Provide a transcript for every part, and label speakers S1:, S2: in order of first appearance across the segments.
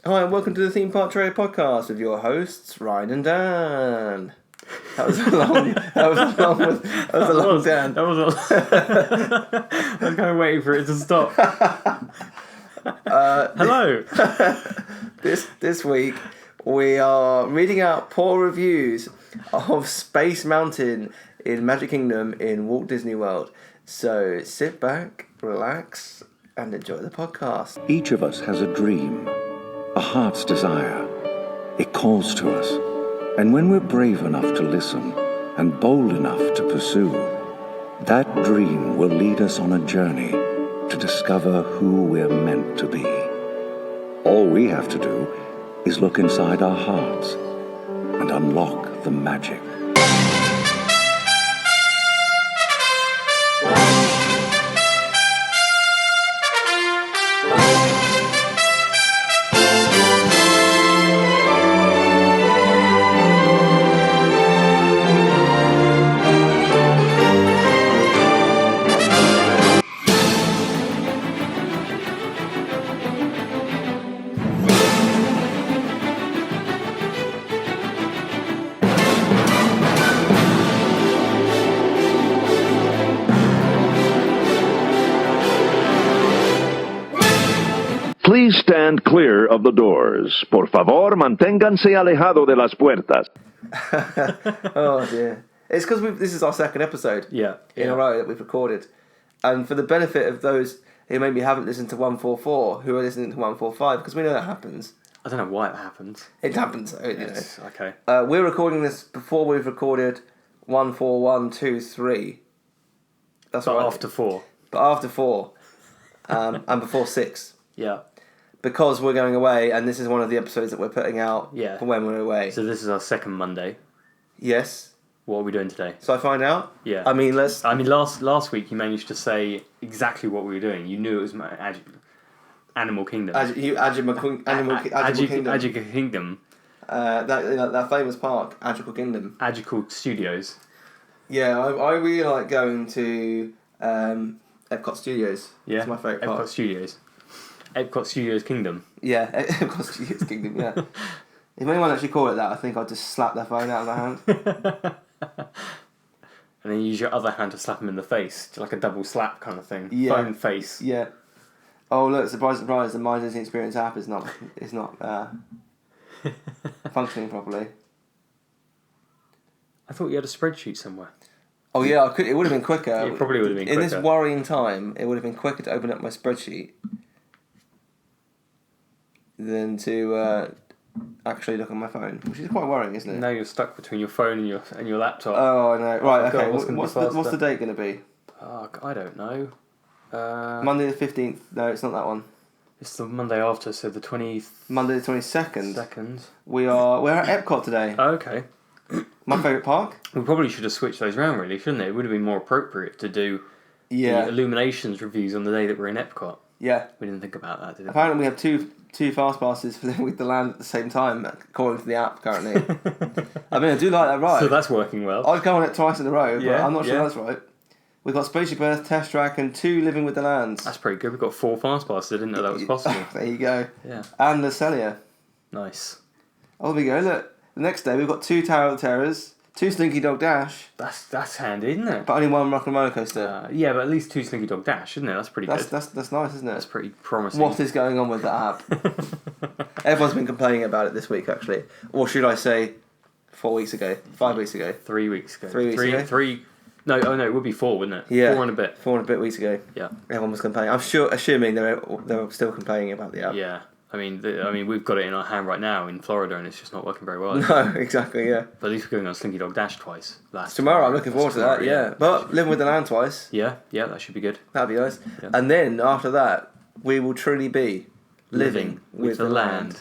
S1: Hi, and welcome to the Theme Park Trader Podcast with your hosts Ryan and Dan. That was a long. That was a long. Dan.
S2: That was I was kind of waiting for it to stop. Hello.
S1: This week we are reading out poor reviews of Space Mountain in Magic Kingdom in Walt Disney World. So sit back, relax, and enjoy the podcast.
S3: Each of us has a dream, a heart's desire. It calls to us, and when we're brave enough to listen and bold enough to pursue, that dream will lead us on a journey to discover who we're meant to be. All we have to do is look inside our hearts and unlock the magic.
S4: Please stand clear of the doors. Por favor, manténganse alejado de las puertas.
S1: Oh dear. It's because this is our second episode in a row that we've recorded. And for the benefit of those who maybe haven't listened to 144, who are listening to 145, because we know that happens.
S2: I don't know why it happens.
S1: It happens, you know.
S2: Okay.
S1: We're recording this before we've recorded 141, 2, 3. That's
S2: But
S1: right.
S2: after 4.
S1: But after 4. And before 6.
S2: Yeah.
S1: Because we're going away, and this is one of the episodes that we're putting out
S2: Yeah.
S1: for when we're away.
S2: So this is our second Monday.
S1: Yes.
S2: What are we doing today?
S1: So I find out?
S2: Yeah.
S1: I mean,
S2: last week you managed to say exactly what we were doing. You knew it was Animal Kingdom.
S1: Animal Kingdom.
S2: Magical Kingdom.
S1: That famous park, Magical Kingdom.
S2: Magical Studios.
S1: Yeah, I really like going to Epcot Studios.
S2: Yeah.
S1: It's my favourite park.
S2: Epcot Studios. Epcot Studios Kingdom.
S1: Yeah, Epcot Studios Kingdom, yeah. If anyone actually called it that, I think I'd just slap their phone out of their hand.
S2: And then you use your other hand to slap them in the face, like a double slap kind of thing.
S1: Yeah.
S2: Phone face.
S1: Yeah. Oh look, surprise, surprise! The My Disney Experience app is not functioning properly.
S2: I thought you had a spreadsheet somewhere.
S1: Oh yeah, I could. It would have been quicker.
S2: It probably would have been quicker.
S1: In this worrying time, it would have been quicker to open up my spreadsheet than to actually look on my phone, which is quite worrying, isn't it?
S2: Now you're stuck between your phone and your laptop.
S1: Oh, I know. Right,
S2: God,
S1: okay. What's the date going to be?
S2: I don't know.
S1: Monday the 15th. No, it's not that one.
S2: It's the Monday after, so the 20th.
S1: Monday the 22nd.
S2: Second.
S1: We're at Epcot today.
S2: Oh, okay.
S1: My favourite park.
S2: We probably should have switched those around, really, shouldn't it? It would have been more appropriate to do
S1: Yeah.
S2: the Illuminations reviews on the day that we're in Epcot.
S1: Yeah.
S2: We didn't think about that, did we?
S1: Apparently we have two fast passes for Living with the Land at the same time, according to the app currently. I mean, I do like that ride.
S2: So that's working well.
S1: I'd go on it twice in a row, but
S2: Yeah,
S1: I'm not sure
S2: yeah.
S1: that's right. We've got Spaceship Earth, Test Track, and 2 Living with the Lands.
S2: That's pretty good. We've got 4 fast passes. I didn't know that was possible.
S1: There you go.
S2: Yeah.
S1: And the Celia.
S2: Nice.
S1: Oh, there we go. Look, the next day we've got 2 Tower of the Terrors, 2 Slinky Dog Dash,
S2: That's handy, isn't it?
S1: but only 1 Rock and Roller Coaster.
S2: Yeah, but at least 2 Slinky Dog Dash, isn't it? That's pretty good.
S1: That's nice, isn't it?
S2: That's pretty promising.
S1: What is going on with that app? Everyone's been complaining about it this week, actually. Or should I say 4 weeks ago? 5 weeks ago?
S2: 3 weeks ago.
S1: 3 weeks ago?
S2: 3... No, it would be 4, wouldn't it?
S1: Yeah.
S2: 4 and a bit.
S1: 4 and a bit weeks ago.
S2: Yeah.
S1: Everyone was complaining. I'm assuming they were still complaining about the app.
S2: Yeah. I mean, we've got it in our hand right now in Florida, and it's just not working very well.
S1: No, exactly, yeah.
S2: But at least we're going on Slinky Dog Dash twice.
S1: Tomorrow, I'm looking forward to that, yeah. But Living with the Land twice.
S2: Yeah, that should be good.
S1: That'd be nice.
S2: Yeah.
S1: And then, after that, we will truly be living with the land.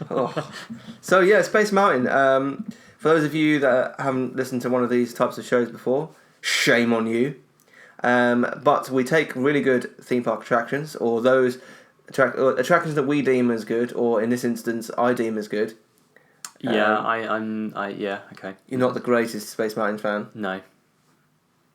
S1: Oh. So, yeah, Space Mountain. For those of you that haven't listened to one of these types of shows before, shame on you. But we take really good theme park attractions, or those attractions that we deem as good, or in this instance, I deem as good.
S2: Yeah, okay.
S1: You're not the greatest Space Mountain fan.
S2: No.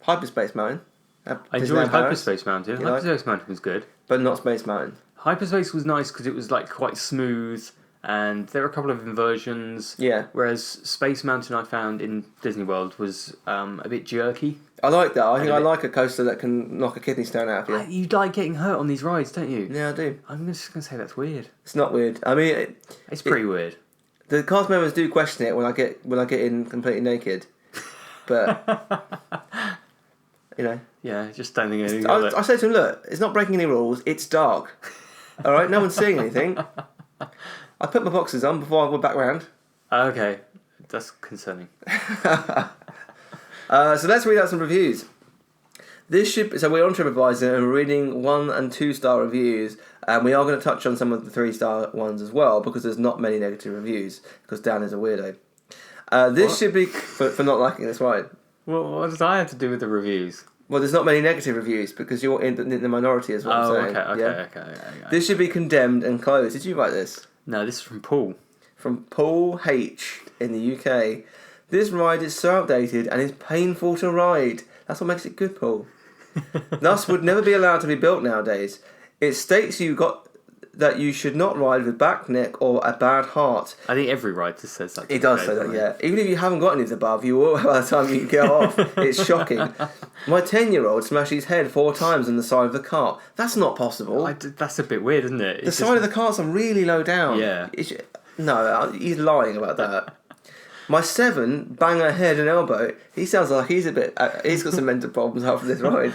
S1: Hyperspace Mountain.
S2: I enjoyed Hyperspace Mountain. Hyperspace Mountain was good.
S1: But not Space Mountain.
S2: Hyperspace was nice because it was like quite smooth, and there were a couple of inversions.
S1: Yeah.
S2: Whereas Space Mountain I found in Disney World was a bit jerky.
S1: I like that. I think I like a coaster that can knock a kidney stone out of you.
S2: You like getting hurt on these rides, don't you?
S1: Yeah, I do.
S2: I'm just going to say that's weird.
S1: It's not weird. I mean,
S2: it's pretty weird.
S1: The cast members do question it when I get in completely naked, but you know.
S2: Yeah, just don't think anything of it.
S1: I say to him, look, it's not breaking any rules. It's dark. All right, no one's seeing anything. I put my boxes on before I went back round.
S2: Okay, that's concerning.
S1: So let's read out some reviews. So we're on TripAdvisor and we're reading 1 and 2 star reviews, and we are going to touch on some of the 3-star ones as well because there's not many negative reviews because Dan is a weirdo. This should be for not liking this ride.
S2: Well, what does I have to do with the reviews?
S1: Well, there's not many negative reviews because you're in the minority as well.
S2: Okay.
S1: This should be condemned and closed. Did you write this?
S2: No, this is from Paul.
S1: From Paul H in the UK. This ride is so outdated and is painful to ride. That's what makes it good, Paul. Thus would never be allowed to be built nowadays. It states that you should not ride with back, neck, or a bad heart.
S2: I think every ride just says that.
S1: It does say that, yeah. Even if you haven't got any of the above, you will by the time you get off. It's shocking. My 10-year-old smashed his head 4 times on the side of the cart. That's not possible.
S2: That's a bit weird, isn't it?
S1: The side of the carts are really low down.
S2: Yeah.
S1: No, he's lying about that. My 7 bang her head and elbow. He sounds like he's a bit. He's got some mental problems after this ride.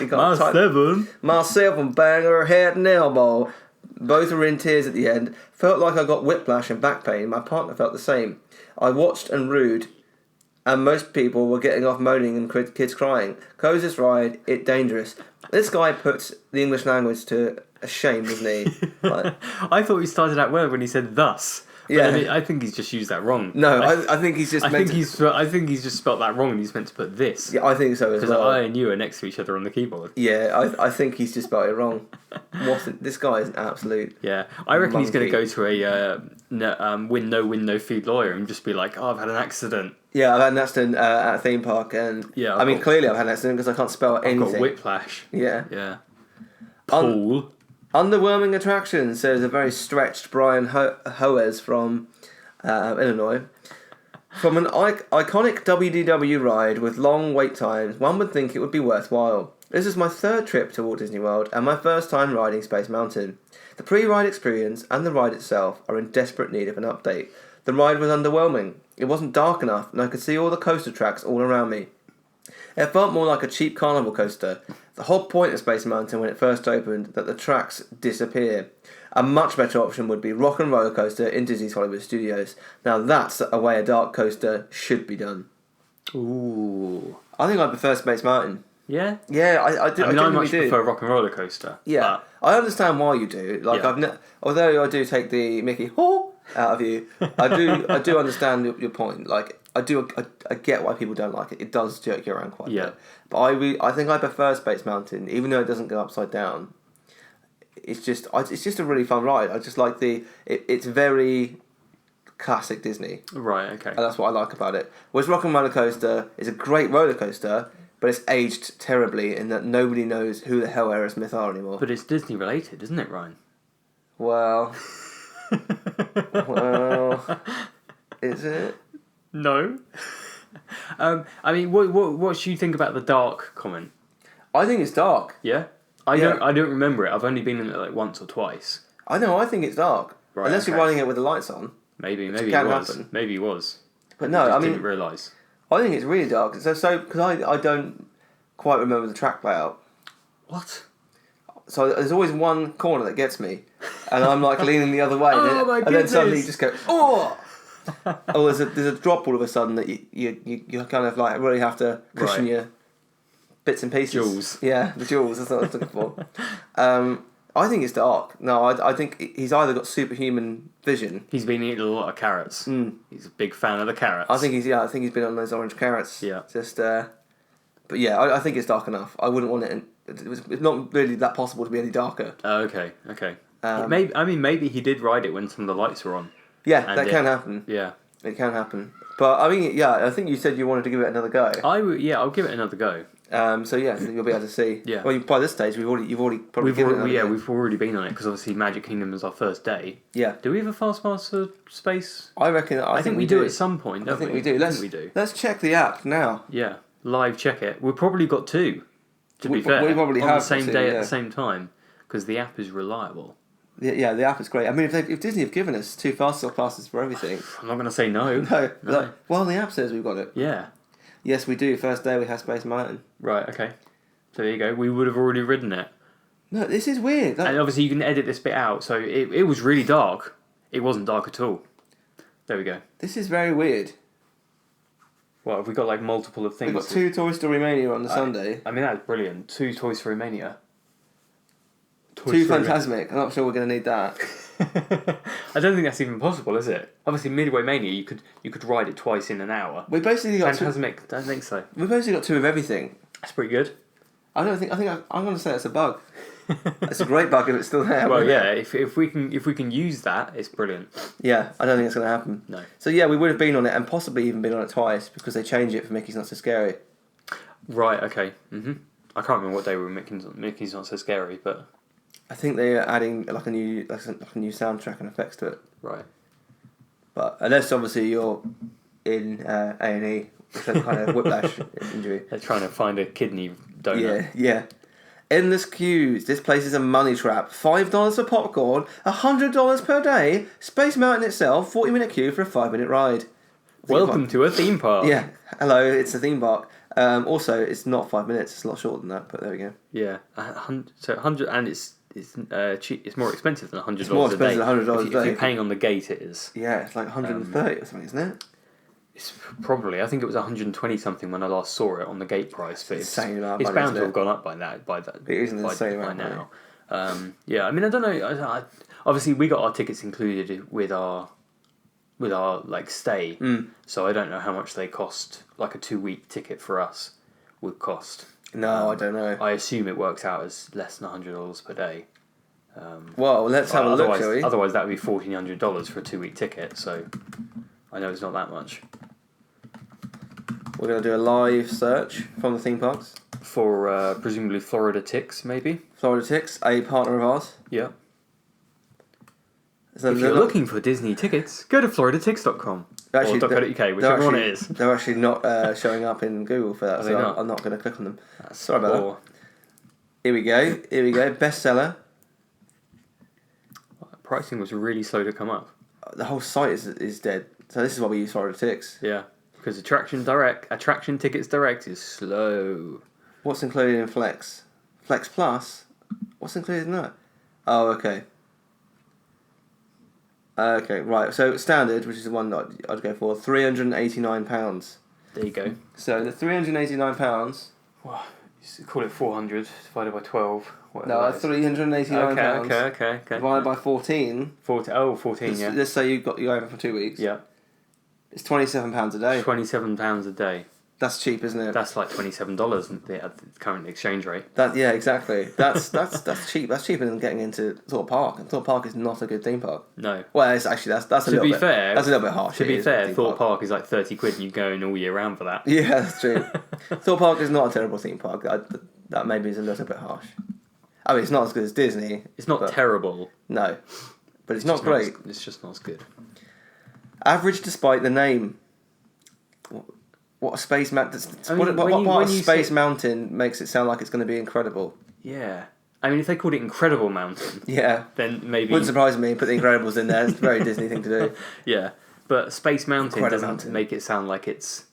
S1: My 7 bang her head and elbow. Both were in tears at the end. Felt like I got whiplash and back pain. My partner felt the same. I watched and rued, and most people were getting off moaning and kids crying. Close this ride. It's dangerous. This guy puts the English language to a shame, doesn't he? Like,
S2: I thought he started out well when he said thus. But I think he's just used that wrong.
S1: No, I think he's just.
S2: I think he's just spelt that wrong, and he's meant to put this.
S1: Yeah, I think so as well.
S2: Because I and you are next to each other on the keyboard.
S1: Yeah, I think he's just spelled it wrong. This guy is an absolute.
S2: Yeah, I reckon he's going to go to a win no feed lawyer and just be like, "Oh, I've had an accident."
S1: Yeah, I've had an accident at a theme park, and clearly I've had an accident because I can't spell anything.
S2: I've got whiplash.
S1: Yeah.
S2: Paul.
S1: Underwhelming attraction, says a very stretched Brian Hoes from Illinois. From an iconic WDW ride with long wait times, one would think it would be worthwhile. This is my 3rd trip to Walt Disney World and my first time riding Space Mountain. The pre-ride experience and the ride itself are in desperate need of an update. The ride was underwhelming. It wasn't dark enough and I could see all the coaster tracks all around me. It felt more like a cheap carnival coaster. The whole point of Space Mountain when it first opened that the tracks disappear. A much better option would be Rock and Roller Coaster in Disney's Hollywood Studios. Now that's a way a dark coaster should be done.
S2: Ooh.
S1: I think I prefer Space Mountain.
S2: Yeah?
S1: Yeah, I do.
S2: I much prefer Rock and Roller Coaster.
S1: Yeah, I understand why you do. Like although I do take the Mickey out of you, I do understand your point. Like I get why people don't like it. It does jerk you around quite a bit. But I think I prefer Space Mountain, even though it doesn't go upside down. It's just a really fun ride. I just like it's very classic Disney.
S2: Right. Okay.
S1: And that's what I like about it. Whereas Rock and Roller Coaster is a great roller coaster, but it's aged terribly in that nobody knows who the hell Aerosmith are anymore.
S2: But it's Disney related, isn't it, Ryan?
S1: Well, is it?
S2: No. I mean, what do you think about the dark comment?
S1: I think it's dark.
S2: Yeah? I don't remember it. I've only been in it like once or twice.
S1: I know, I think it's dark.
S2: Right,
S1: unless you're riding it with the lights on.
S2: Maybe it was.
S1: Happen.
S2: Maybe it was.
S1: But no, I
S2: didn't realise.
S1: I think it's really dark. So because I don't quite remember the track layout.
S2: What?
S1: So there's always one corner that gets me, and I'm like leaning the other way, and then suddenly you just go, oh! There's a drop all of a sudden that you kind of like really have to cushion your bits and pieces.
S2: Jewels.
S1: Yeah, the jewels. That's what I was looking for. I think it's dark. No, I think he's either got superhuman vision.
S2: He's been eating a lot of carrots. He's a big fan of the carrots.
S1: I think he's been on those orange carrots.
S2: Yeah.
S1: Just but yeah, I think it's dark enough. I wouldn't want it. It's not really that possible to be any darker.
S2: Okay. Maybe he did ride it when some of the lights were on.
S1: Yeah, that can happen.
S2: Yeah,
S1: it can happen. But I mean, I think you said you wanted to give it another go.
S2: I'll give it another go.
S1: So yeah, you'll be able to see.
S2: Yeah.
S1: Well, by this stage, you've already probably given it another go.
S2: We've already been on it because obviously Magic Kingdom was our first day.
S1: Yeah.
S2: Do we have a fast pass for space?
S1: I reckon. I think we
S2: do at some point.
S1: I think we do. Let's check the app now.
S2: Yeah, live check it. We've probably got two. To be fair,
S1: we probably
S2: on
S1: have
S2: the same
S1: two,
S2: day
S1: yeah.
S2: at the same time because the app is reliable.
S1: Yeah, the app is great. I mean, if Disney have given us 2 fast passes for everything,
S2: I'm not going to say no.
S1: No. Well, the app says we've got it.
S2: Yeah.
S1: Yes, we do. First day we have Space Mountain.
S2: Right. Okay. So there you go. We would have already ridden it.
S1: No, this is weird.
S2: And obviously you can edit this bit out. So it was really dark. It wasn't dark at all. There we go.
S1: This is very weird.
S2: Well, have we got like multiple of things?
S1: We've got 2 Toy Story Mania on the Sunday.
S2: I mean, that's brilliant. 2 Toy Story Mania.
S1: 2 Fantasmic. I'm not sure we're going to need that.
S2: I don't think that's even possible, is it? Obviously, Midway Mania, you could ride it twice in an hour.
S1: We basically got
S2: Fantasmic, don't think so.
S1: We've basically got 2 of everything.
S2: That's pretty good.
S1: I think I'm going to say it's a bug. It's a great bug if it's still there.
S2: Well, yeah, if we can use that, it's brilliant.
S1: Yeah, I don't think it's going to happen.
S2: No.
S1: So yeah, we would have been on it and possibly even been on it twice because they changed it for Mickey's Not So Scary.
S2: Right. Okay. I can't remember what day we were Mickey's Not So Scary, but
S1: I think they're adding like a new soundtrack and effects to it.
S2: Right.
S1: But unless obviously you're in A&E with some kind of whiplash injury.
S2: They're trying to find a kidney donor.
S1: Yeah. Endless queues. This place is a money trap. $5 for popcorn, $100 per day. Space Mountain itself, 40-minute queue for a 5-minute ride.
S2: Welcome to a theme park.
S1: Yeah. Hello, it's a theme park. Also, it's not 5 minutes. It's a lot shorter than that. But there we go.
S2: Yeah. So 100, and it's cheap. It's more expensive than $100.
S1: It's more expensive than $100 a day.
S2: If you're paying on the gate, it is.
S1: Yeah, it's like 130 or something, isn't it?
S2: It's probably. I think it was 120 something when I last saw it on the gate price. But it's
S1: amount of money,
S2: bound to have gone up by that.
S1: It is an insane amount
S2: now. Yeah, I mean, I don't know. Obviously, we got our tickets included with our like stay. So I don't know how much they cost. Like a 2-week ticket for us would cost.
S1: No, I don't know.
S2: I assume it works out as less than $100 per day.
S1: Well, let's have a look, shall we?
S2: Otherwise, that would be $1,400 for a 2-week ticket. So I know it's not that much.
S1: We're going to do a live search from the theme parks.
S2: For presumably Florida Ticks, maybe?
S1: Florida Ticks, a partner of ours.
S2: Yeah.
S1: So
S2: if you're looking for Disney tickets, go to floridatics.com. Or .co.uk, whichever one it is.
S1: They're actually not showing up in Google for that, so I'm not going to click on them. Sorry about that. Here we go. Bestseller.
S2: Pricing was really slow to come up.
S1: The whole site is dead. So this is why we use Florida Ticks.
S2: Yeah. Because Attraction Tickets Direct is slow.
S1: What's included in Flex? Flex Plus? What's included in that? Oh, okay. Okay, right. So standard, which is the one that I'd go for, £389.
S2: There you go.
S1: So the £389.
S2: Well, you call it 400 divided by 12.
S1: No, £389.
S2: Okay.
S1: Divided by 14.
S2: 14, yeah.
S1: Let's say you over for 2 weeks.
S2: Yeah.
S1: It's £27 a day.
S2: £27 a day.
S1: That's cheap, isn't it?
S2: That's like $27 at the current exchange rate.
S1: Yeah, exactly. That's cheap. That's cheaper than getting into Thorpe Park. And Thorpe Park is not a good theme park.
S2: No.
S1: Well, it's actually that's a little bit.
S2: Fair,
S1: that's a little bit harsh.
S2: To be fair, Thorpe Park is like £30 and you go in all year round for that.
S1: Yeah, that's true. Thorpe Park is not a terrible theme park. That maybe is a little bit harsh. I mean, it's not as good as Disney.
S2: It's not terrible.
S1: No, but it's not great.
S2: It's just not as good.
S1: Average despite the name. What a Space Mountain... What Space Mountain makes it sound like it's going to be incredible?
S2: Yeah. I mean, if they called it Incredible Mountain...
S1: Yeah.
S2: Then maybe...
S1: Wouldn't surprise me, put the Incredibles in there. It's a very Disney thing to do.
S2: Yeah. But Space Mountain doesn't make it sound like it's...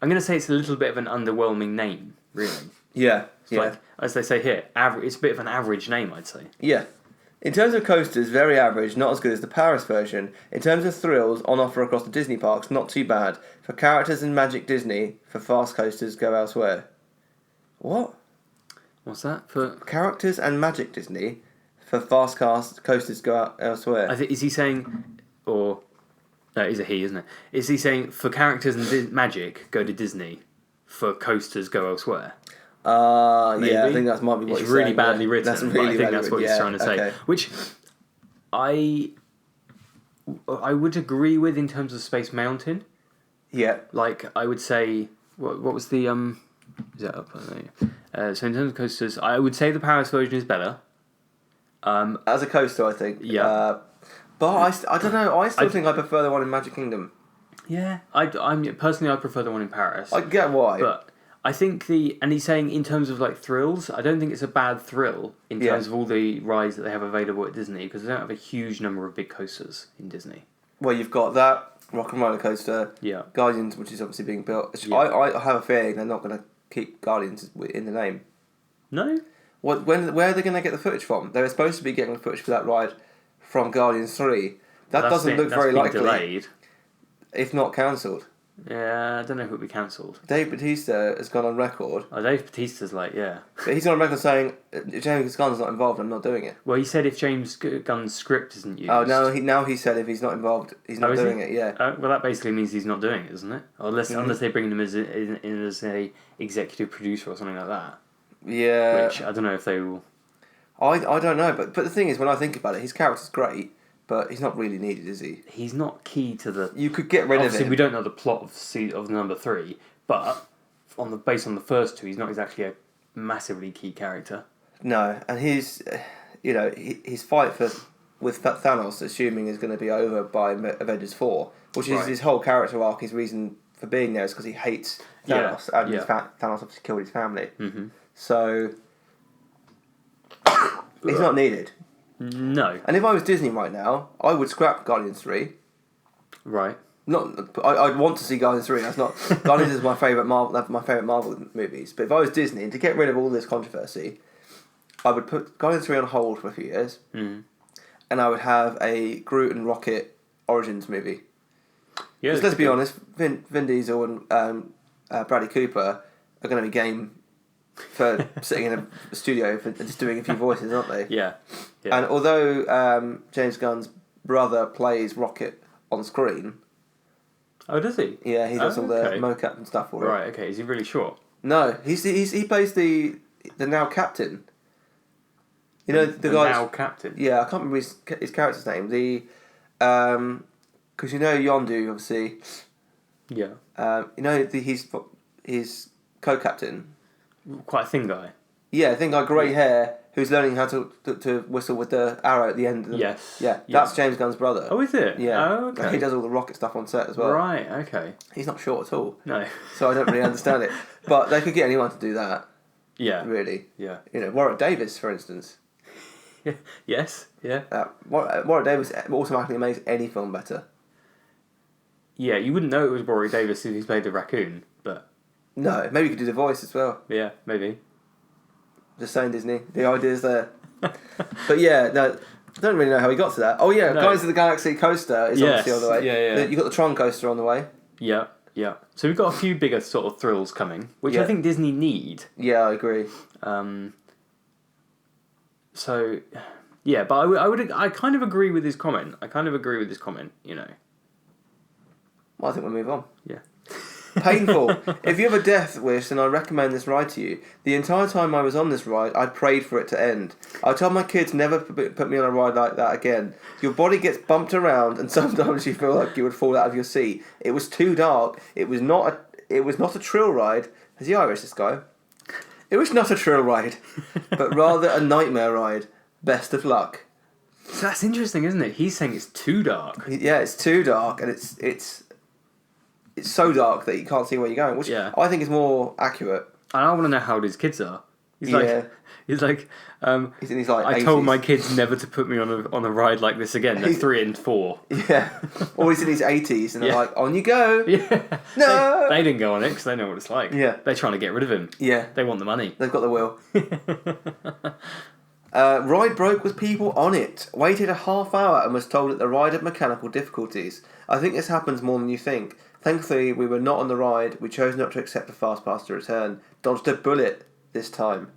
S2: I'm going to say it's a little bit of an underwhelming name, really.
S1: Yeah.
S2: It's like, as they say here, it's a bit of an average name, I'd say.
S1: Yeah. In terms of coasters, very average, not as good as the Paris version. In terms of thrills, on offer across the Disney parks, not too bad. For characters in Magic Disney, for fast coasters, go elsewhere. What?
S2: What's that? For
S1: characters and Magic Disney, for fast coasters, go out elsewhere.
S2: Is he saying, or no, it's a he, isn't it? Is he saying for characters and Magic, go to Disney, for coasters, go elsewhere?
S1: Yeah, I think that might be what
S2: it's really saying, badly written.
S1: That's really
S2: I think that's what he's trying to say. Which I would agree with in terms of Space Mountain.
S1: Yeah.
S2: Like I would say, what was the Is that up? So in terms of coasters, I would say the Paris version is better.
S1: As a coaster, I think.
S2: Yeah.
S1: But I don't know. I still think I prefer the one in Magic Kingdom.
S2: Yeah, I'm personally I prefer the one in Paris.
S1: I get why.
S2: But I think and he's saying in terms of like thrills, I don't think it's a bad thrill in terms of all the rides that they have available at Disney because they don't have a huge number of big coasters in Disney.
S1: Well, you've got that Rock and Roller Coaster, Guardians, which is obviously being built.
S2: Yeah.
S1: I have a feeling they're not going to keep Guardians in the name.
S2: No?
S1: Where are they going to get the footage from? They were supposed to be getting the footage for that ride from Guardians 3. That doesn't look very likely.
S2: Delayed.
S1: If not cancelled.
S2: Yeah, I don't know if it'll be cancelled.
S1: Dave Bautista has gone on record.
S2: Oh, Dave Bautista's like,
S1: But he's on record saying, James Gunn's not involved, I'm not doing it.
S2: Well, he said if James Gunn's script isn't used...
S1: Oh, no, now he said if he's not involved, he's not doing it, yeah.
S2: Well, that basically means he's not doing it, doesn't it? Unless they bring him as a executive producer or something like that.
S1: Yeah.
S2: Which, I don't know if they will...
S1: I don't know, but the thing is, when I think about it, his character's great, but he's not really needed, is he?
S2: He's not key to the...
S1: You could get rid of him.
S2: Obviously, we don't know the plot of number 3, but based on the first 2, he's not exactly a massively key character.
S1: No, and his fight with Thanos, assuming is going to be over by Avengers 4, which is his whole character arc. His reason for being there is because he hates Thanos, and Thanos obviously killed his family.
S2: Mm-hmm.
S1: So he's not needed.
S2: No.
S1: And if I was Disney right now, I would scrap Guardians 3.
S2: Right.
S1: I'd want to see Guardians 3. That's not Guardians is my favourite Marvel movies. But if I was Disney, and to get rid of all this controversy, I would put Guardians 3 on hold for a few years, and I would have a Groot and Rocket Origins movie. Yeah. Because let's be honest, Vin Diesel and Bradley Cooper are going to be game for sitting in a studio and just doing a few voices, aren't they?
S2: Yeah.
S1: And although James Gunn's brother plays Rocket on screen.
S2: Oh, does he?
S1: Yeah, he does all the mocap and stuff for it.
S2: Right, okay. Is he really short?
S1: No, he plays the now captain. You know the guy
S2: now captain.
S1: Yeah, I can't remember his character's name. Because you know Yondu, obviously. Yeah. He's co-captain.
S2: Quite a thin guy.
S1: Yeah, thin guy, grey hair, who's learning how to whistle with the arrow at the end.
S2: Yes.
S1: Yeah, that's James Gunn's brother.
S2: Oh, is it?
S1: Yeah.
S2: Oh, okay.
S1: He does all the rocket stuff on set as well.
S2: Right, okay.
S1: He's not short at all.
S2: No.
S1: So I don't really understand it. But they could get anyone to do that.
S2: Yeah.
S1: Really.
S2: Yeah.
S1: Warwick Davis, for instance.
S2: Yes, yeah.
S1: Warwick Davis automatically makes any film better.
S2: Yeah, you wouldn't know it was Warwick Davis if he played the raccoon, but...
S1: No, maybe you could do the voice as well.
S2: Yeah, maybe.
S1: Just saying, Disney. The idea's there. But yeah, no, I don't really know how he got to that. Oh yeah, Guardians of the Galaxy coaster is obviously on the way.
S2: Yeah.
S1: You've got the Tron coaster on the way.
S2: Yeah. So we've got a few bigger sort of thrills coming, which I think Disney need.
S1: Yeah, I agree.
S2: So, yeah, but I kind of agree with his comment.
S1: Well, I think we'll move on.
S2: Yeah.
S1: Painful. If you have a death wish, then I recommend this ride to you. The entire time I was on this ride, I prayed for it to end. I told my kids never put me on a ride like that again. Your body gets bumped around, and sometimes you feel like you would fall out of your seat. It was too dark. It was not a trill ride. Is he Irish, this guy? It was not a trill ride, but rather a nightmare ride. Best of luck.
S2: So that's interesting, isn't it? He's saying it's too dark.
S1: Yeah, it's too dark, and it's so dark that you can't see where you're going, which I think is more accurate.
S2: And I want to know how old his kids are. He's like,
S1: I
S2: told my kids never to put me on a ride like this again. They're 3 and 4.
S1: Yeah. Or he's in his 80s and they're like, on you go.
S2: Yeah.
S1: No.
S2: They didn't go on it because they know what it's like.
S1: Yeah.
S2: They're trying to get rid of him.
S1: Yeah.
S2: They want the money.
S1: They've got the will. Ride broke with people on it. Waited a half hour and was told that the ride had mechanical difficulties. I think this happens more than you think. Thankfully, we were not on the ride. We chose not to accept the fast pass to return. Dodged a bullet this time.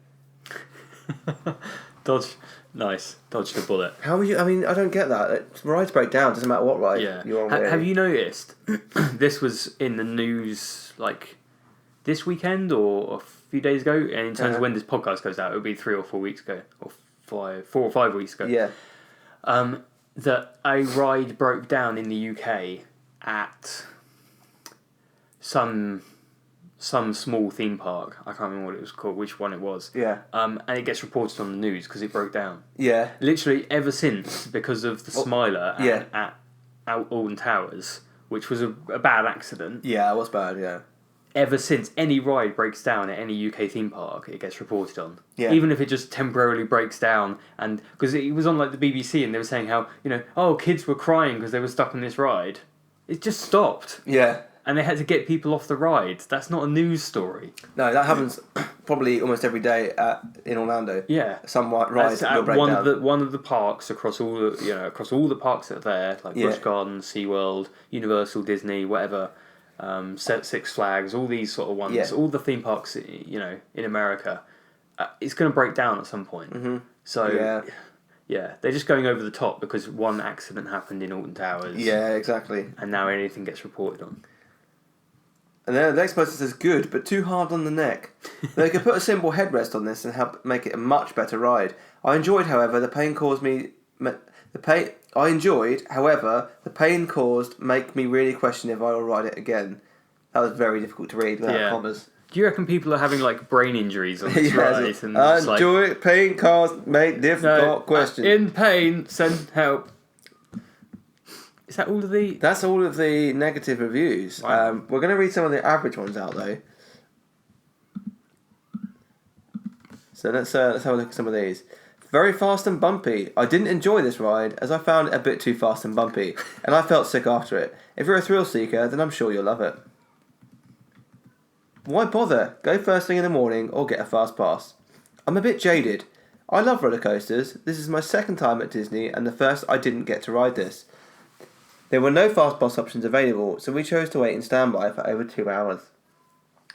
S2: Dodged a bullet.
S1: How are you? I mean, I don't get that. Rides break down. Doesn't matter what ride you're on.
S2: Have you noticed? This was in the news like this weekend or a few days ago. And in terms of when this podcast goes out, it'll be 3 or 4 weeks ago, or 4 or 5 weeks ago.
S1: Yeah.
S2: That a ride broke down in the UK at some some small theme park. I can't remember what it was called, which one it was.
S1: Yeah.
S2: And it gets reported on the news because it broke down.
S1: Yeah.
S2: Literally ever since, because of the Smiler at Alton Towers, which was a bad accident.
S1: Yeah, it was bad, yeah.
S2: Ever since any ride breaks down at any UK theme park, it gets reported on.
S1: Yeah.
S2: Even if it just temporarily breaks down, and because it was on like the BBC, and they were saying how kids were crying because they were stuck on this ride. It just stopped.
S1: Yeah.
S2: And they had to get people off the ride. That's not a news story.
S1: No, that happens probably almost every day in Orlando.
S2: Yeah.
S1: Some ride will break
S2: one
S1: down.
S2: one of the parks across all the parks that are there, like Busch Gardens, SeaWorld, Universal, Disney, whatever. Six Flags, all these sort of ones, all the theme parks, in America, it's going to break down at some point. Mm-hmm. So, they're just going over the top because one accident happened in Alton Towers.
S1: Yeah, exactly.
S2: And now anything gets reported on.
S1: And then the next person says, good, but too hard on the neck. They could put a simple headrest on this and help make it a much better ride. I enjoyed, however, the pain caused make me really question if I will ride it again. That was very difficult to read without commas.
S2: Do you reckon people are having like brain injuries on this ride? And
S1: I enjoy it. Pain caused make difficult question.
S2: In pain, send help. Is that all of the...
S1: That's all of the negative reviews.
S2: Wow.
S1: We're going to read some of the average ones out, though. So let's have a look at some of these. Very fast and bumpy. I didn't enjoy this ride, as I found it a bit too fast and bumpy, and I felt sick after it. If you're a thrill seeker, then I'm sure you'll love it. Why bother? Go first thing in the morning, or get a fast pass. I'm a bit jaded. I love roller coasters. This is my second time at Disney, and the first I didn't get to ride this. There were no fast pass options available, so we chose to wait in standby for over 2 hours.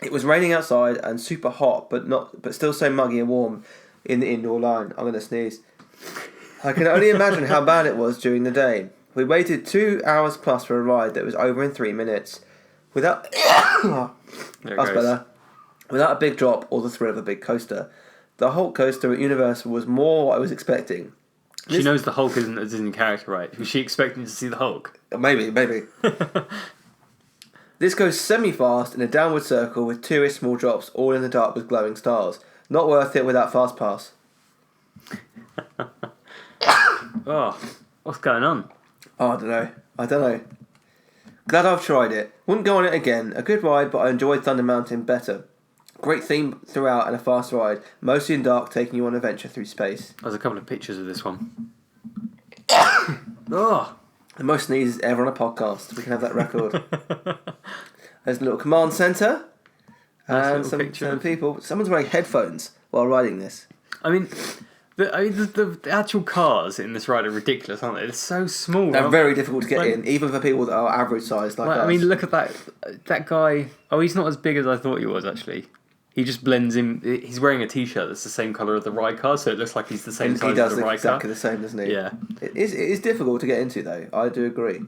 S1: It was raining outside and super hot, but still so muggy and warm in the indoor line. I'm going to sneeze. I can only imagine how bad it was during the day. We waited 2 hours plus for a ride that was over in 3 minutes. Without a big drop or the thrill of a big coaster. The Hulk coaster at Universal was more what I was expecting.
S2: She knows the Hulk isn't a Disney character, right? Was she expecting to see the Hulk?
S1: Maybe. This goes semi-fast in a downward circle with 2-ish small drops, all in the dark with glowing stars. Not worth it without fast pass.
S2: Oh, what's going on?
S1: Oh, I don't know. Glad I've tried it. Wouldn't go on it again. A good ride, but I enjoyed Thunder Mountain better. Great theme throughout and a fast ride, mostly in dark, taking you on an adventure through space.
S2: There's a couple of pictures of this one. Oh,
S1: the most sneezes ever on a podcast. We can have that record. There's a little command centre. And some people. Someone's wearing headphones while riding this.
S2: I mean, the actual cars in this ride are ridiculous, aren't they? They're so small.
S1: They're very difficult to get in, even for people that are average size like us.
S2: I mean, look at that guy. Oh, he's not as big as I thought he was, actually. He just blends in. He's wearing a T-shirt that's the same colour as the ride car, so it looks like he's the same size as the ride car.
S1: He does exactly the same, doesn't he?
S2: Yeah.
S1: It is difficult to get into, though. I do agree.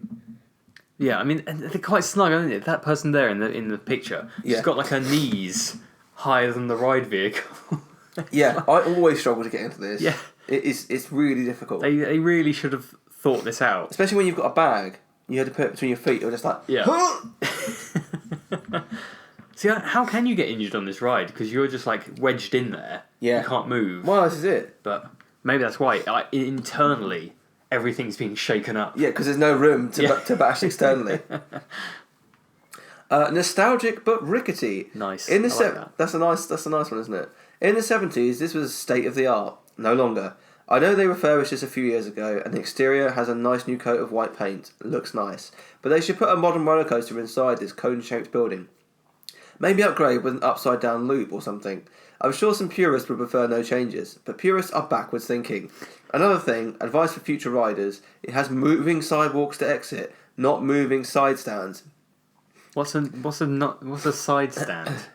S2: Yeah, I mean, they're quite snug, aren't they? That person there in the picture, she's got like her knees higher than the ride vehicle.
S1: Yeah, I always struggle to get into this.
S2: Yeah.
S1: It's really difficult.
S2: They really should have thought this out.
S1: Especially when you've got a bag, you had to put it between your feet, you're just like...
S2: Yeah. See, how can you get injured on this ride? Because you're just like wedged in there.
S1: Yeah.
S2: You can't move.
S1: Well, this is it.
S2: But maybe that's why internally everything's being shaken up.
S1: Yeah, because there's no room to bash externally. Nostalgic but rickety.
S2: Nice.
S1: I like that. That's a nice one, isn't it? In the 70s, this was state of the art. No longer. I know they refurbished this a few years ago, and the exterior has a nice new coat of white paint. It looks nice. But they should put a modern roller coaster inside this cone-shaped building. Maybe upgrade with an upside-down loop or something. I'm sure some purists would prefer no changes, but purists are backwards thinking. Another thing, advice for future riders, it has moving sidewalks to exit, not moving side stands.
S2: What's a side stand?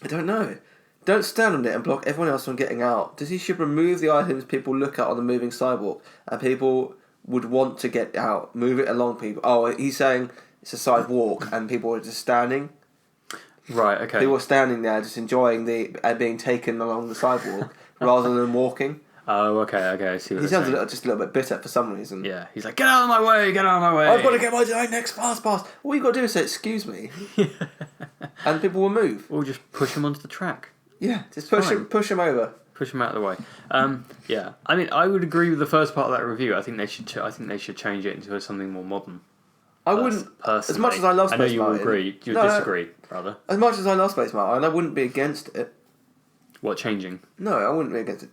S1: I don't know. Don't stand on it and block everyone else from getting out. Disney should remove the items people look at on the moving sidewalk, and people would want to get out. Move it along people. Oh, he's saying it's a sidewalk, and people are just standing.
S2: Right, okay.
S1: People are standing there just enjoying being taken along the sidewalk rather than walking.
S2: Oh, okay, I see what
S1: He sounds just a little bit bitter for some reason.
S2: Yeah, he's like, get out of my way!
S1: I've got to get my next fast pass. All you've got to do is say, excuse me. and people will move.
S2: Or just push them onto the track.
S1: Yeah, just push them over.
S2: Push them out of the way. Yeah, I mean, I would agree with the first part of that review. I think they should. I think they should change it into something more modern.
S1: I wouldn't.
S2: Personally.
S1: As much as I love Space
S2: I know you
S1: Mountain,
S2: will agree. You'll disagree, rather.
S1: As much as I love Space Mountain, I wouldn't be against it.
S2: What, changing?
S1: No, I wouldn't be against it.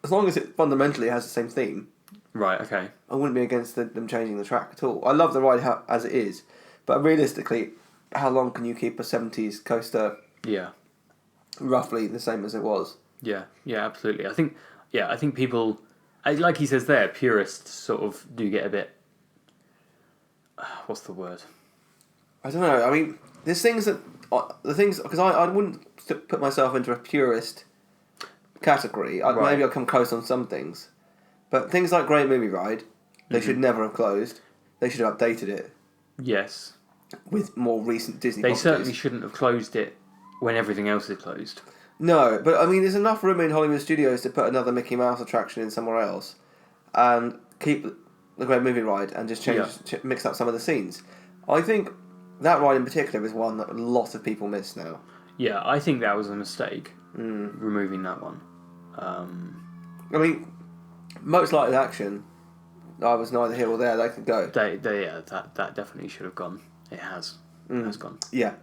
S1: As long as it fundamentally has the same theme.
S2: Right. Okay.
S1: I wouldn't be against them changing the track at all. I love the ride as it is, but realistically, how long can you keep a 70s coaster?
S2: Yeah.
S1: Roughly the same as it was.
S2: Yeah, absolutely. I think people, like he says there, purists sort of do get a bit. What's the word?
S1: I don't know. I mean, there's things that because I wouldn't put myself into a purist category. Maybe I'll come close on some things, but things like Great Movie Ride, they should never have closed. They should have updated it.
S2: Yes.
S1: With more recent Disney.
S2: They certainly shouldn't have closed it when everything else is closed.
S1: No, but I mean, there's enough room in Hollywood Studios to put another Mickey Mouse attraction in somewhere else, and keep the Great Movie Ride and just mix up some of the scenes. I think that ride in particular is one that a lot of people miss now.
S2: Yeah, I think that was a mistake, removing that one.
S1: I mean, most likely action, I was neither here or there. They could go.
S2: That definitely should have gone. It has. It has gone.
S1: Yeah,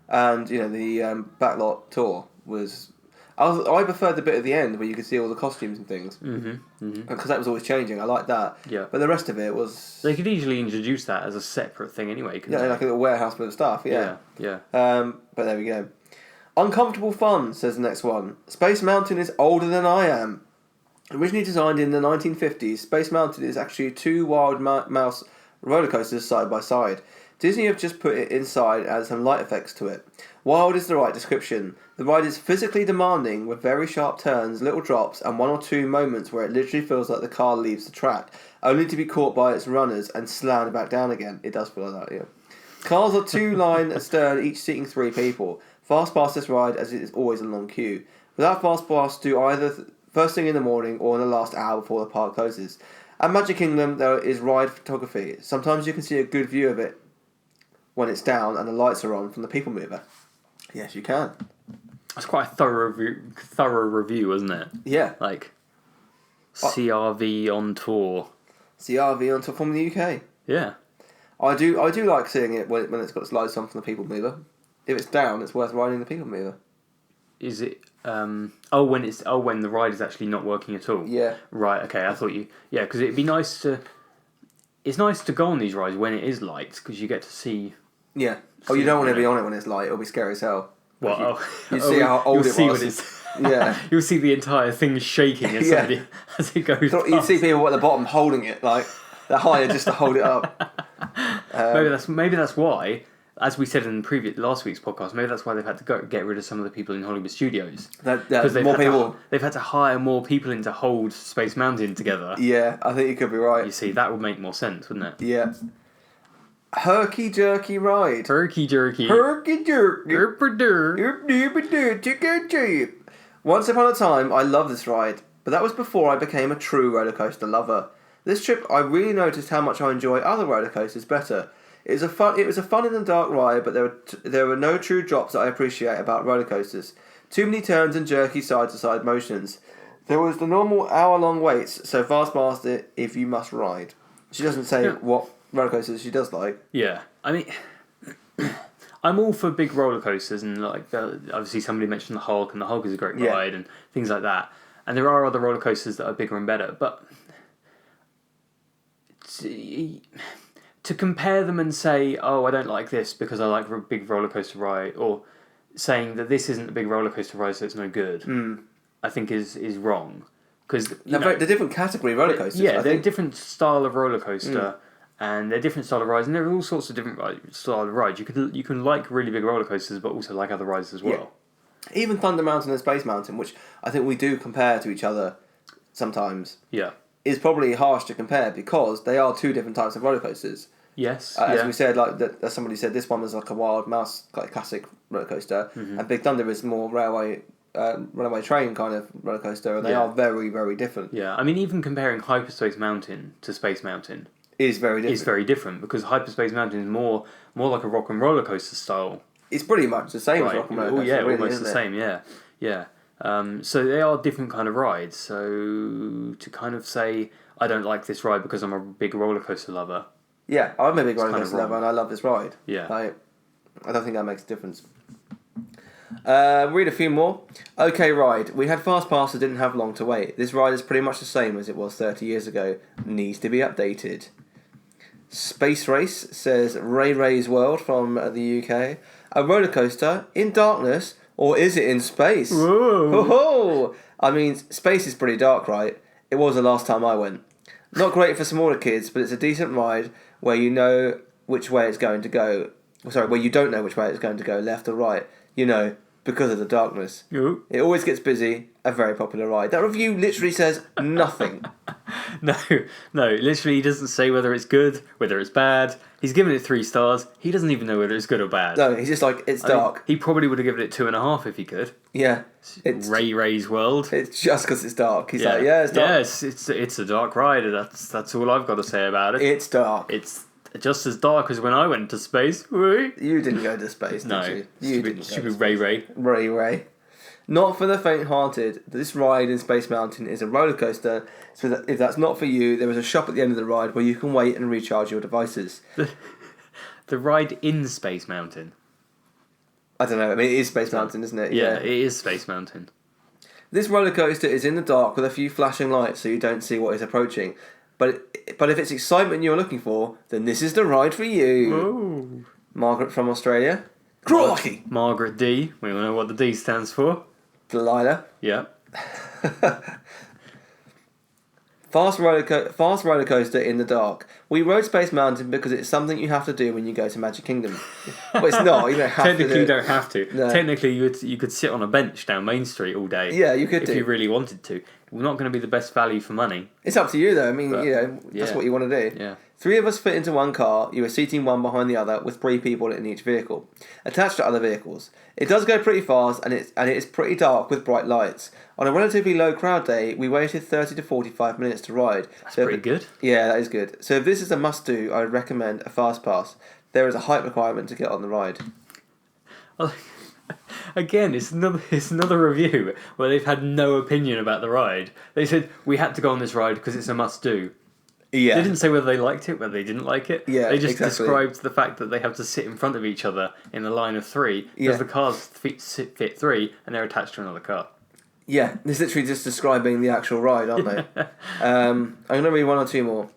S1: and the backlot tour was. I preferred the bit at the end where you could see all the costumes and things. Because that was always changing. I liked that.
S2: Yeah.
S1: But the rest of it was.
S2: They could easily introduce that as a separate thing anyway. Couldn't they?
S1: Like a little warehouse full of stuff. Yeah.
S2: Yeah.
S1: But there we go. Uncomfortable fun, says the next one. Space Mountain is older than I am. Originally designed in the 1950s, Space Mountain is actually two Wild Mouse roller coasters side by side. Disney have just put it inside and added some light effects to it. Wild is the right description. The ride is physically demanding with very sharp turns, little drops, and one or two moments where it literally feels like the car leaves the track, only to be caught by its runners and slammed back down again. It does feel like that, yeah. Cars are two-line astern, each seating 3 people. Fast pass this ride as it is always a long queue. Without fast pass, do either first thing in the morning or in the last hour before the park closes. At Magic Kingdom, there is ride photography. Sometimes you can see a good view of it when it's down and the lights are on from the People Mover. Yes, you can.
S2: That's quite a thorough review, isn't it?
S1: Yeah.
S2: Like, CRV on tour.
S1: CRV on tour from the UK.
S2: Yeah.
S1: I do like seeing it when it's got its lights on from the People Mover. If it's down, it's worth riding the People Mover.
S2: Is it? When the ride is actually not working at all.
S1: Yeah.
S2: Right. Okay. I thought you. Yeah, because it'd be nice to. It's nice to go on these rides when it is light because you get to see.
S1: Yeah. Oh, you don't want to be on it when it's light. It'll be scary as hell.
S2: Well,
S1: you see how old it was.
S2: Yeah. You'll see the entire thing shaking as it goes.
S1: You see people at the bottom holding it like they're higher just to hold it up.
S2: Maybe that's why. As we said in last week's podcast, maybe that's why they've had to get rid of some of the people in Hollywood Studios.
S1: Because they've
S2: had to hire more people in to hold Space Mountain together.
S1: Yeah, I think you could be right.
S2: You see, that would make more sense, wouldn't it?
S1: Yeah. Herky jerky ride.
S2: Herky jerky.
S1: Herky jerky. Once upon a time, I loved this ride, but that was before I became a true roller coaster lover. This trip, I really noticed how much I enjoy other roller coasters better. It was a fun in the dark ride, but there were no true drops that I appreciate about roller coasters. Too many turns and jerky side-to-side motions. There was the normal hour-long waits, so fast past it if you must ride. She doesn't say what roller coasters she does like.
S2: Yeah, I mean, I'm all for big roller coasters, and like obviously somebody mentioned the Hulk, and the Hulk is a great ride, and things like that. And there are other roller coasters that are bigger and better, but to compare them and say, oh, I don't like this because I like a big roller coaster ride, or saying that this isn't a big roller coaster ride so it's no good, I think is wrong. Because
S1: they're different category roller coasters.
S2: Yeah, they're a different style of roller coaster, and they're different style of rides, and there are all sorts of different style of rides. You can like really big roller coasters, but also like other rides as well.
S1: Yeah. Even Thunder Mountain and Space Mountain, which I think we do compare to each other sometimes.
S2: Yeah.
S1: Is probably harsh to compare because they are two different types of roller coasters.
S2: Yes.
S1: As we said, as somebody said, this one was like a Wild Mouse, like a classic roller coaster, and Big Thunder is more railway train kind of roller coaster, and they are very, very different.
S2: Yeah, I mean, even comparing Hyperspace Mountain to Space Mountain
S1: is very different.
S2: It's very different because Hyperspace Mountain is more like a rock and roller coaster style
S1: It's pretty much the same as
S2: Right.
S1: Rock and Roller
S2: Oh
S1: Coaster,
S2: yeah,
S1: really,
S2: almost
S1: isn't
S2: the
S1: it?
S2: same. Yeah, yeah. So they are different kind of rides. So to kind of say I don't like this ride because I'm a big roller coaster lover.
S1: Yeah, I'm a big roller
S2: kind of
S1: coaster lover,
S2: wrong.
S1: and I love this ride.
S2: Yeah.
S1: Like, I don't think that makes a difference. Read a few more. Okay, ride. We had fast passes, didn't have long to wait. This ride is pretty much the same as it was 30 years ago. Needs to be updated. Space Race says Ray Ray's World from the UK. A roller coaster in darkness, or is it in space?
S2: Whoa.
S1: Ho! I mean, space is pretty dark, right? It was the last time I went. Not great for smaller kids, but it's a decent ride where you know which way it's going to go. Sorry, where you don't know which way it's going to go, left or right. You know, because of the darkness.
S2: Ooh.
S1: It always gets busy. A very popular ride. That review literally says nothing.
S2: No, literally he doesn't say whether it's good, whether it's bad. He's given it 3 stars. He doesn't even know whether it's good or bad.
S1: No, he's just like, it's
S2: I mean,
S1: dark.
S2: he probably would have given it 2.5 if he could.
S1: Yeah. It's
S2: Ray's World.
S1: It's just because it's dark. He's like, yeah, it's dark.
S2: Yeah, it's a dark ride. That's all I've got to say about it.
S1: It's dark.
S2: It's just as dark as when I went to space. Woo.
S1: You didn't go to space,
S2: No,
S1: did you? You didn't
S2: stupid
S1: go to
S2: Ray.
S1: space. Ray. Not for the faint-hearted. This ride in Space Mountain is a roller coaster, so that if that's not for you, there is a shop at the end of the ride where you can wait and recharge your devices.
S2: The ride in Space Mountain.
S1: I don't know. I mean, it is Space Mountain, isn't it?
S2: Yeah, it is Space Mountain.
S1: This roller coaster is in the dark with a few flashing lights, so you don't see what is approaching. But if it's excitement you're looking for, then this is the ride for you.
S2: Ooh.
S1: Margaret from Australia. Crikey!
S2: Margaret D. We all know what the D stands for.
S1: Delilah.
S2: Yeah.
S1: Fast roller coaster in the dark. We rode Space Mountain because it's something you have to do when you go to Magic Kingdom. Well, it's not. You don't have
S2: Technically,
S1: to do
S2: you
S1: it.
S2: don't have to.
S1: No.
S2: Technically, you could sit on a bench down Main Street all day.
S1: Yeah, you could
S2: if
S1: do.
S2: you really wanted to. We're not going to be the best value for money.
S1: It's up to you, though. I mean,
S2: But,
S1: that's
S2: yeah.
S1: what you want to do.
S2: Yeah.
S1: 3 of us fit into one car. You are seating one behind the other with 3 people in each vehicle, attached to other vehicles. It does go pretty fast, and it is pretty dark with bright lights. On a relatively low crowd day, we waited 30 to 45 minutes to ride.
S2: That's pretty good.
S1: Yeah, that is good. So if this is a must-do, I would recommend a fast pass. There is a height requirement to get on the ride.
S2: Again, it's another review where they've had no opinion about the ride. They said we had to go on this ride because it's a must-do.
S1: Yeah.
S2: They didn't say whether they liked it, whether they didn't like it.
S1: Yeah,
S2: they just
S1: exactly.
S2: described the fact that they have to sit in front of each other in a line of 3 because
S1: Yeah.
S2: the cars fit 3 and they're attached to another car.
S1: Yeah, it's literally just describing the actual ride, aren't they? I'm going to read 1 or 2 more.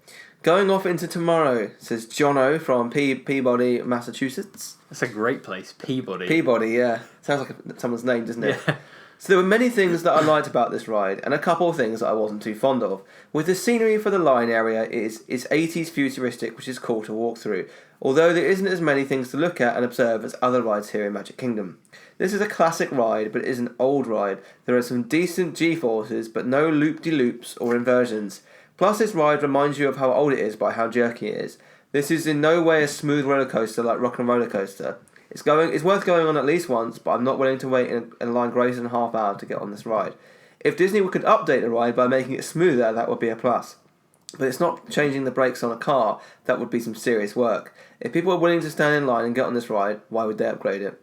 S1: Going off into tomorrow, says Jono from Peabody, Massachusetts.
S2: That's a great place, Peabody.
S1: Peabody, yeah. Sounds like someone's name, doesn't it?
S2: Yeah.
S1: So there were many things that I liked about this ride, and a couple of things that I wasn't too fond of. With the scenery for the line area, it's 80s futuristic, which is cool to walk through, although there isn't as many things to look at and observe as other rides here in Magic Kingdom. This is a classic ride, but it is an old ride. There are some decent G-forces, but no loop-de-loops or inversions. Plus, this ride reminds you of how old it is by how jerky it is. This is in no way a smooth roller coaster like Rock and Roller Coaster. It's worth going on at least once, but I'm not willing to wait in a line greater than half hour to get on this ride. If Disney could update the ride by making it smoother, that would be a plus. But it's not changing the brakes on a car. That would be some serious work. If people are willing to stand in line and get on this ride, why would they upgrade it?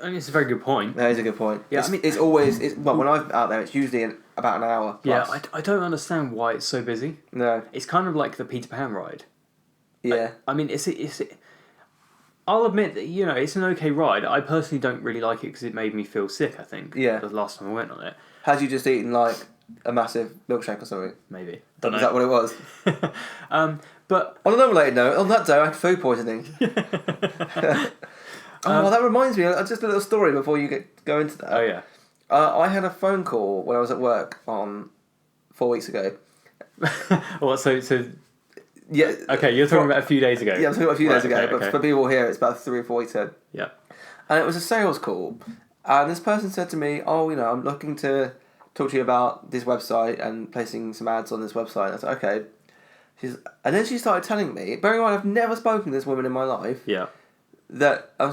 S2: I mean, it's a very good point.
S1: That is a good point.
S2: Yeah,
S1: it's,
S2: I mean-
S1: it's always... when I'm out there, it's usually about an hour plus.
S2: Yeah, I don't understand why it's so busy.
S1: No.
S2: It's kind of like the Peter Pan ride.
S1: Yeah.
S2: I mean, I'll admit that, it's an okay ride. I personally don't really like it because it made me feel sick, I think.
S1: Yeah.
S2: The last time I went on it.
S1: Had you just eaten, like, a massive milkshake or something?
S2: Maybe.
S1: Is that what it was?
S2: But
S1: On an unrelated note, on that day I had food poisoning. That reminds me, just a little story before you go into that.
S2: oh yeah.
S1: I had a phone call when I was at work on 4 weeks ago.
S2: Well, so
S1: Yeah.
S2: okay, you're talking about a few days ago.
S1: Yeah, I'm talking about a few days
S2: Right,
S1: ago,
S2: okay,
S1: but
S2: okay.
S1: for people here, it's about 3 or 4 weeks ago.
S2: Yeah.
S1: And it was a sales call. And this person said to me, I'm looking to talk to you about this website and placing some ads on this website. And I said, okay. And then she started telling me, bearing in mind I've never spoken to this woman in my life,
S2: Yeah.
S1: that she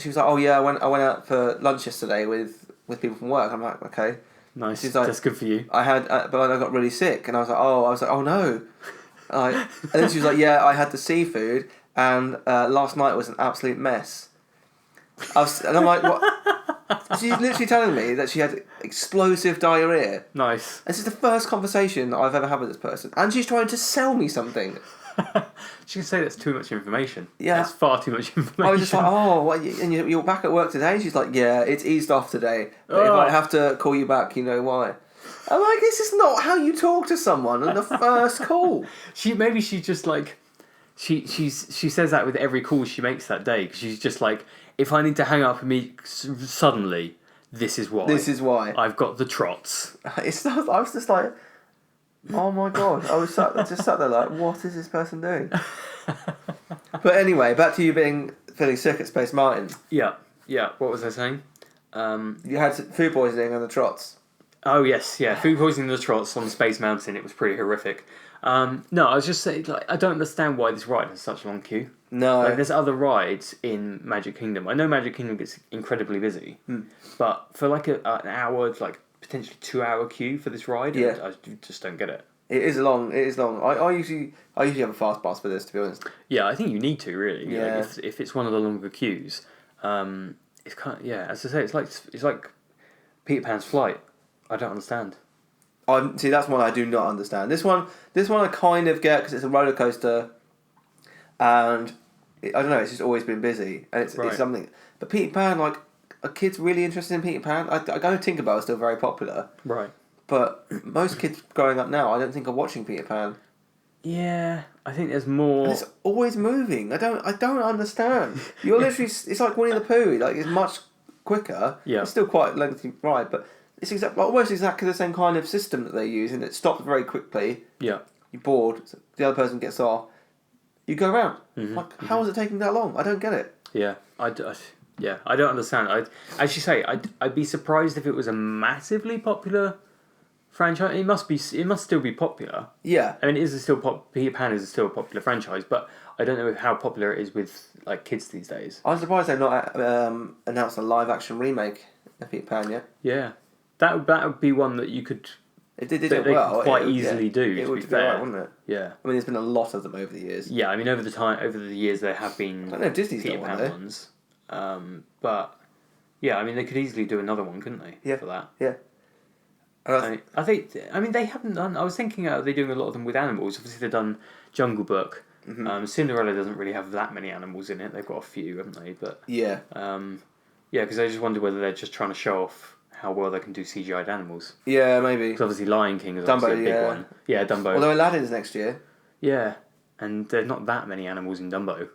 S1: was like, oh yeah, I went out for lunch yesterday with people from work. I'm like, okay.
S2: Nice.
S1: She's like,
S2: That's good for you.
S1: I had, but I got really sick, and I was like, oh no. And then she was like, yeah, I had the seafood, and last night was an absolute mess. And I'm like, what? She's literally telling me that she had explosive diarrhea.
S2: Nice.
S1: This is the first conversation I've ever had with this person. And she's trying to sell me something.
S2: She can say that's too much information.
S1: Yeah.
S2: That's far too much information.
S1: I was just like, oh, what, and you're back at work today? She's like, yeah, it's eased off today. But if I have to call you back, you know why. I'm like, this is not how you talk to someone on the first call.
S2: Maybe she's just like, she says that with every call she makes that day. 'Cause she's just like, if I need to hang up suddenly, this is why.
S1: This is why.
S2: I've got the trots.
S1: I was just like, oh my god. I was just sat there like, what is this person doing? But anyway, back to you feeling sick at Space Mountain.
S2: Yeah. What was I saying?
S1: You had food poisoning on the trots.
S2: Oh yes, yeah. Food poisoning in the trots on Space Mountain. It was pretty horrific. No, I was just saying, like, I don't understand why this ride has such a long queue.
S1: No.
S2: Like, there's other rides in Magic Kingdom. I know Magic Kingdom gets incredibly busy, but for like an hour, like potentially 2 hour queue for this ride, I just don't get it.
S1: It is long. I usually have a fast pass for this, to be honest.
S2: Yeah, I think you need to really.
S1: Yeah.
S2: Like, if it's one of the longer queues, it's kind of, yeah. As I say, it's like Peter Pan's Flight. I don't understand.
S1: See, that's one I do not understand. This one I kind of get because it's a roller coaster, and I don't know. It's just always been busy, and it's something. But Peter Pan, like, are kids really interested in Peter Pan? I know Tinkerbell is still very popular,
S2: Right.
S1: but most kids growing up now, I don't think are watching Peter Pan.
S2: Yeah, I think there's more.
S1: And it's always moving. I don't understand. You're literally. It's like Winnie the Pooh. Like, it's much quicker.
S2: Yeah.
S1: It's still quite a lengthy ride, but it's almost exactly the same kind of system that they use, and it stops very quickly.
S2: Yeah.
S1: You're bored. So the other person gets off. You go around. How is it taking that long? I don't get it.
S2: Yeah, I don't understand. As you say, I'd be surprised if it was a massively popular franchise. It must still be popular.
S1: Yeah.
S2: I mean, Peter Pan is still a popular franchise, but I don't know how popular it is with like kids these days.
S1: I'm surprised they've not announced a live action remake of Peter Pan yet.
S2: Yeah, that would be one that you could.
S1: If they did
S2: They
S1: it well,
S2: could quite easily do.
S1: It
S2: To
S1: would
S2: be
S1: be
S2: fair,
S1: right, wouldn't it?
S2: Yeah.
S1: I mean, there's been a lot of them over the years.
S2: Yeah, I mean, over the years, there have been.
S1: I don't know if Disney's
S2: Peter
S1: done
S2: Pan
S1: one, though.
S2: ones, but yeah, I mean, they could easily do another one, couldn't they?
S1: Yeah.
S2: For that.
S1: Yeah.
S2: I think they haven't done. I was thinking, are they doing a lot of them with animals? Obviously, they've done Jungle Book.
S1: Mm-hmm.
S2: Cinderella doesn't really have that many animals in it. They've got a few, haven't they? But
S1: Yeah.
S2: yeah, because I just wonder whether they're just trying to show off how well they can do CGI'd animals.
S1: Yeah, maybe.
S2: Because obviously, Lion King is
S1: Dumbo,
S2: obviously a big
S1: yeah.
S2: one. Yeah, Dumbo.
S1: Although Aladdin's next year.
S2: Yeah, and there's not that many animals in Dumbo.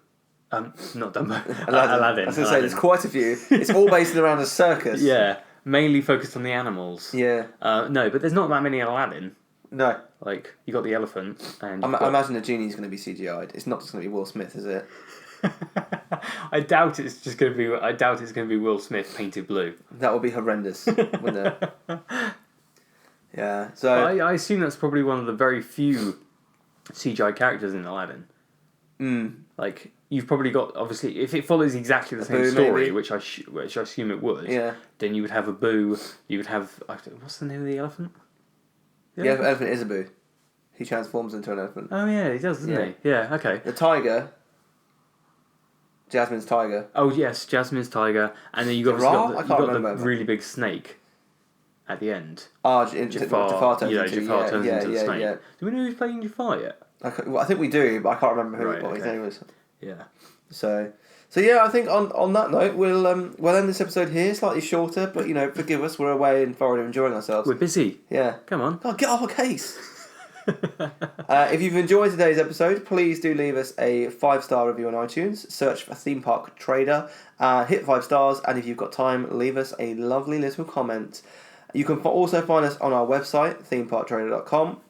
S2: Not Dumbo.
S1: Aladdin. I was going to say, there's quite a few. It's all based around a circus.
S2: Yeah, mainly focused on the animals.
S1: Yeah.
S2: No, but there's not that many in Aladdin.
S1: No.
S2: Like, you got the elephant, and
S1: I imagine the genie's going to be CGI'd. It's not just going to be Will Smith, is it?
S2: I doubt it's going to be Will Smith painted blue.
S1: That would be horrendous, wouldn't it? Yeah. So
S2: I assume that's probably one of the very few CGI characters in Aladdin. Like, you've probably got, obviously, if it follows exactly the same
S1: Boo,
S2: story,
S1: maybe.
S2: which I assume it would,
S1: Yeah.
S2: then you would have a Boo. You would have, what's the name of the elephant?
S1: The elephant is a boo. He transforms into an elephant.
S2: Oh yeah, he does, doesn't he? Yeah. Okay.
S1: The tiger. Jasmine's tiger.
S2: Oh yes, Jasmine's tiger, and then you got
S1: Jafar?
S2: the really big snake at the end.
S1: Jafar turns into
S2: the snake.
S1: Yeah.
S2: Do we know who's playing Jafar yet?
S1: I think we do, but I can't remember what his
S2: okay.
S1: name was.
S2: Yeah.
S1: So yeah, I think on that note, we'll end this episode here. Slightly shorter, but forgive us. We're away in Florida enjoying ourselves.
S2: We're busy.
S1: Yeah.
S2: Come on.
S1: God, get off our case. If you've enjoyed today's episode, please do leave us a 5-star review on iTunes. Search for Theme Park Trader. Hit 5 stars, and if you've got time, leave us a lovely little comment. You can also find us on our website, themeparktrader.com,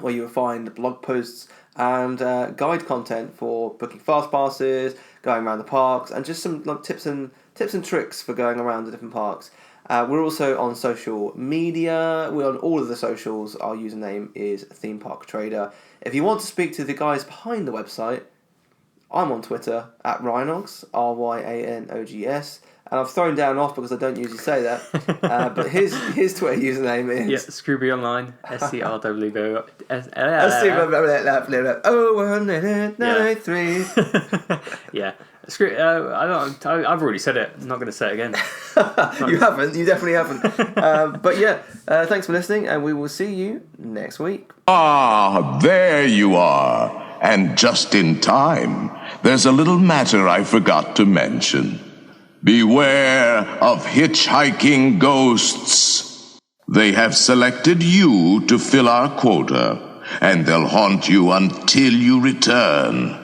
S1: where you will find blog posts and guide content for booking fast passes, going around the parks, and just some tips and tricks for going around the different parks. We're also on social media. We're on all of the socials. Our username is Theme Park Trader. If you want to speak to the guys behind the website, I'm on Twitter at Ryanogs, Ryanogs, and I've thrown down off because I don't usually say that. But his Twitter username is
S2: Scrooby Online, SCRW. Yeah. I've already said it. I'm not going to say it again.
S1: You haven't. You definitely haven't. But yeah, thanks for listening, and we will see you next week.
S5: Ah, there you are. And just in time. There's a little matter I forgot to mention. Beware of hitchhiking ghosts. They have selected you to fill our quota, and they'll haunt you until you return.